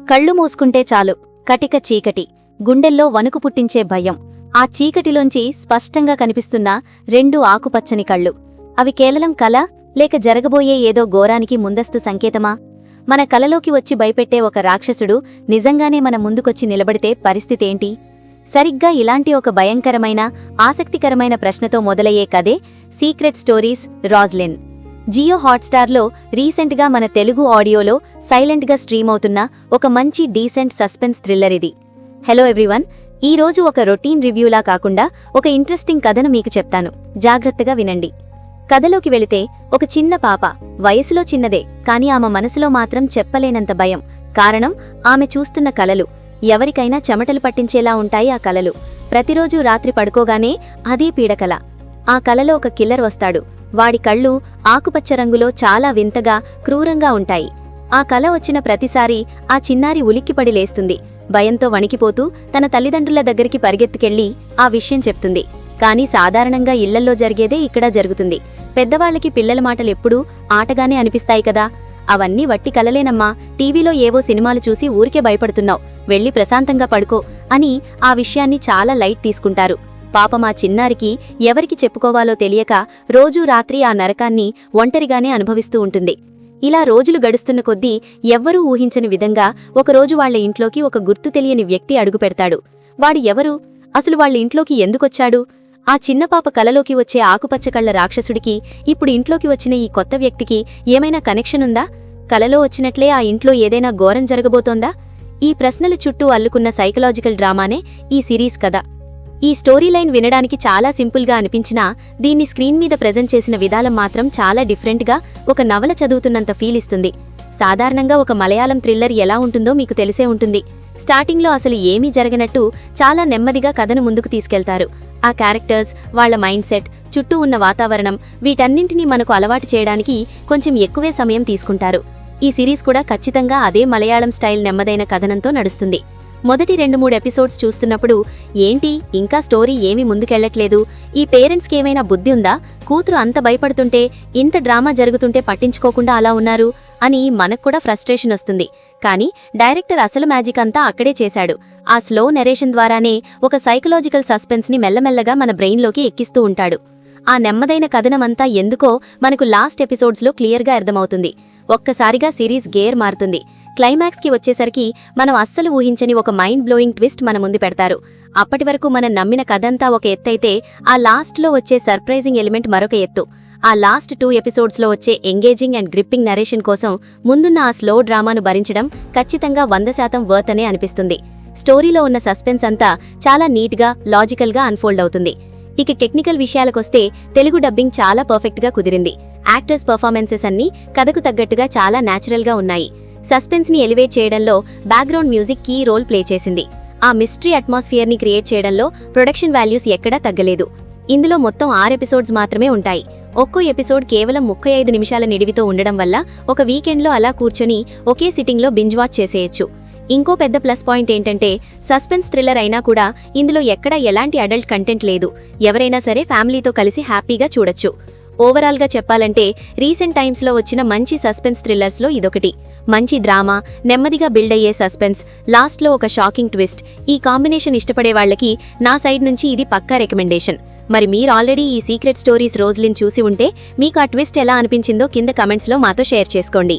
కళ్ళు మూసుకుంటే చాలు కటిక చీకటి, గుండెల్లో వణుకు పుట్టించే భయం. ఆ చీకటిలోంచి స్పష్టంగా కనిపిస్తున్న రెండు ఆకుపచ్చని కళ్ళు. అవి కేవలం కల, లేక జరగబోయే ఏదో ఘోరానికి ముందస్తు సంకేతమా? మన కలలోకి వచ్చి భయపెట్టే ఒక రాక్షసుడు నిజంగానే మన ముందుకొచ్చి నిలబడితే పరిస్థితేంటి? సరిగ్గా ఇలాంటి ఒక భయంకరమైన, ఆసక్తికరమైన ప్రశ్నతో మొదలయ్యే కథే సీక్రెట్ స్టోరీస్ రాజ్లిన్. జియో హాట్స్టార్లో రీసెంట్గా మన తెలుగు ఆడియోలో సైలెంట్గా స్ట్రీమ్ అవుతున్న ఒక మంచి డీసెంట్ సస్పెన్స్ థ్రిల్లర్ ఇది. హలో ఎవ్రీవన్, ఈరోజు ఒక రొటీన్ రివ్యూలా కాకుండా ఒక ఇంట్రెస్టింగ్ కథను మీకు చెప్తాను. జాగ్రత్తగా వినండి. కథలోకి వెళితే, ఒక చిన్న పాప, వయసులో చిన్నదే కానీ ఆమె మనసులో మాత్రం చెప్పలేనంత భయం. కారణం, ఆమె చూస్తున్న కలలు. ఎవరికైనా చెమటలు పట్టించేలా ఉంటాయి ఆ కలలు. ప్రతిరోజూ రాత్రి పడుకోగానే అదే పీడకల. ఆ కలలో ఒక కిల్లర్ వస్తాడు. వాడి కళ్ళు ఆకుపచ్చ రంగులో చాలా వింతగా, క్రూరంగా ఉంటాయి. ఆ కల వచ్చిన ప్రతిసారి ఆ చిన్నారి ఉలిక్కిపడి లేస్తుంది. భయంతో వణికిపోతూ తన తల్లిదండ్రుల దగ్గరికి పరిగెత్తుకెళ్లి ఆ విషయం చెప్తుంది. కానీ సాధారణంగా ఇళ్లల్లో జరిగేదే ఇక్కడ జరుగుతుంది. పెద్దవాళ్లకి పిల్లల మాటలెప్పుడూ ఆటగానే అనిపిస్తాయి కదా. అవన్నీ వట్టి కలలేనమ్మా, టీవీలో ఏవో సినిమాలు చూసి ఊరికే భయపడుతున్నావు, వెళ్ళి ప్రశాంతంగా పడుకో అని ఆ విషయాన్ని చాలా లైట్ తీసుకుంటారు. పాపం ఆ చిన్నారికి ఎవరికి చెప్పుకోవాలో తెలియక రోజూ రాత్రి ఆ నరకాన్ని ఒంటరిగానే అనుభవిస్తూ ఉంటుంది. ఇలా రోజులు గడుస్తున్న కొద్దీ ఎవ్వరూ ఊహించని విధంగా ఒకరోజు వాళ్ల ఇంట్లోకి ఒక గుర్తు తెలియని వ్యక్తి అడుగుపెడతాడు. వాడు ఎవరు? అసలు వాళ్ల ఇంట్లోకి ఎందుకొచ్చాడు? ఆ చిన్నపాప కలలోకి వచ్చే ఆకుపచ్చకళ్ల రాక్షసుడికి ఇప్పుడు ఇంట్లోకి వచ్చిన ఈ కొత్త వ్యక్తికి ఏమైనా కనెక్షన్ ఉందా? కలలో వచ్చినట్లే ఆ ఇంట్లో ఏదైనా ఘోరం జరగబోతోందా? ఈ ప్రశ్నల చుట్టూ అల్లుకున్న సైకలాజికల్ డ్రామానే ఈ సిరీస్ కథ. ఈ స్టోరీ లైన్ వినడానికి చాలా సింపుల్గా అనిపించినా దీన్ని స్క్రీన్ మీద ప్రెజెంట్ చేసిన విధానం మాత్రం చాలా డిఫరెంట్గా, ఒక నవల చదువుతున్నంత ఫీల్ ఇస్తుంది. సాధారణంగా ఒక మలయాళం థ్రిల్లర్ ఎలా ఉంటుందో మీకు తెలిసే ఉంటుంది. స్టార్టింగ్లో అసలు ఏమీ జరగనట్టు చాలా నెమ్మదిగా కథను ముందుకు తీసుకెళ్తారు. ఆ క్యారెక్టర్స్, వాళ్ల మైండ్ సెట్, చుట్టూ ఉన్న వాతావరణం, వీటన్నింటినీ మనకు అలవాటు చేయడానికి కొంచెం ఎక్కువే సమయం తీసుకుంటారు. ఈ సిరీస్ కూడా ఖచ్చితంగా అదే మలయాళం స్టైల్ నెమ్మదైన కథనంతో నడుస్తుంది. మొదటి 2-3 ఎపిసోడ్స్ చూస్తున్నప్పుడు ఏంటి ఇంకా స్టోరీ ఏమీ ముందుకెళ్లట్లేదు, ఈ పేరెంట్స్కి ఏమైనా బుద్ధి ఉందా, కూతురు అంత భయపడుతుంటే, ఇంత డ్రామా జరుగుతుంటే పట్టించుకోకుండా అలా ఉన్నారు అని మనక్కూడా ఫ్రస్ట్రేషన్ వస్తుంది. కానీ డైరెక్టర్ అసలు మ్యాజిక్ అంతా అక్కడే చేశాడు. ఆ స్లో నెరేషన్ ద్వారానే ఒక సైకలాజికల్ సస్పెన్స్ని మెల్లమెల్లగా మన బ్రెయిన్లోకి ఎక్కిస్తూ ఉంటాడు. ఆ నెమ్మదైన కథనమంతా ఎందుకో మనకు లాస్ట్ ఎపిసోడ్స్లో క్లియర్గా అర్థమవుతుంది. ఒక్కసారిగా సిరీస్ గేర్ మారుతుంది. క్లైమాక్స్కి వచ్చేసరికి మనం అస్సలు ఊహించని ఒక మైండ్ బ్లోయింగ్ ట్విస్ట్ మన ముందు పెడతారు. అప్పటి వరకు మనం నమ్మిన కథంతా ఒక ఎత్తైతే, ఆ లాస్ట్లో వచ్చే సర్ప్రైజింగ్ ఎలిమెంట్ మరొక ఎత్తు. ఆ లాస్ట్ 2 ఎపిసోడ్స్లో వచ్చే ఎంగేజింగ్ అండ్ గ్రిప్పింగ్ నరేషన్ కోసం ముందున్న ఆ స్లో డ్రామాను భరించడం ఖచ్చితంగా 100% వర్త్ అనే అనిపిస్తుంది. స్టోరీలో ఉన్న సస్పెన్స్ అంతా చాలా నీట్గా, లాజికల్గా అన్ఫోల్డ్ అవుతుంది. ఇక టెక్నికల్ విషయాలకొస్తే తెలుగు డబ్బింగ్ చాలా పర్ఫెక్ట్గా కుదిరింది. యాక్టర్స్ పర్ఫార్మెన్సెస్ అన్నీ కథకు తగ్గట్టుగా చాలా న్యాచురల్గా ఉన్నాయి. సస్పెన్స్ని ఎలివేట్ చేయడంలో background music key role play చేసింది. ఆ మిస్టరీ అట్మాస్ఫియర్ని క్రియేట్ చేయడంలో ప్రొడక్షన్ వాల్యూస్ ఎక్కడా తగ్గలేదు. ఇందులో మొత్తం 6 ఎపిసోడ్స్ మాత్రమే ఉంటాయి. ఒక్కో ఎపిసోడ్ కేవలం 35 నిమిషాల నిడివితో ఉండడం వల్ల ఒక వీకెండ్లో అలా కూర్చొని ఒకే సిట్టింగ్లో బింజ్ వాచ్ చేసేయచ్చు. ఇంకో పెద్ద ప్లస్ పాయింట్ ఏంటంటే, సస్పెన్స్ థ్రిల్లర్ అయినా కూడా ఇందులో ఎక్కడా ఎలాంటి అడల్ట్ కంటెంట్ లేదు. ఎవరైనా సరే ఫ్యామిలీతో కలిసి హ్యాపీగా చూడొచ్చు. ఓవరాల్గా చెప్పాలంటే రీసెంట్ టైమ్స్లో వచ్చిన మంచి సస్పెన్స్ థ్రిల్లర్స్లో ఇదొకటి. మంచి డ్రామా, నెమ్మదిగా బిల్డ్ అయ్యే సస్పెన్స్, లాస్ట్లో ఒక షాకింగ్ ట్విస్ట్. ఈ కాంబినేషన్ ఇష్టపడే వాళ్లకి నా సైడ్ నుంచి ఇది పక్కా రికమెండేషన్. మరి మీరు ఆల్రెడీ ఈ సీక్రెట్ స్టోరీస్ రాజ్లిన్ చూసి ఉంటే మీకు ఆ ట్విస్ట్ ఎలా అనిపించిందో కింద కమెంట్స్లో మాతో షేర్ చేసుకోండి.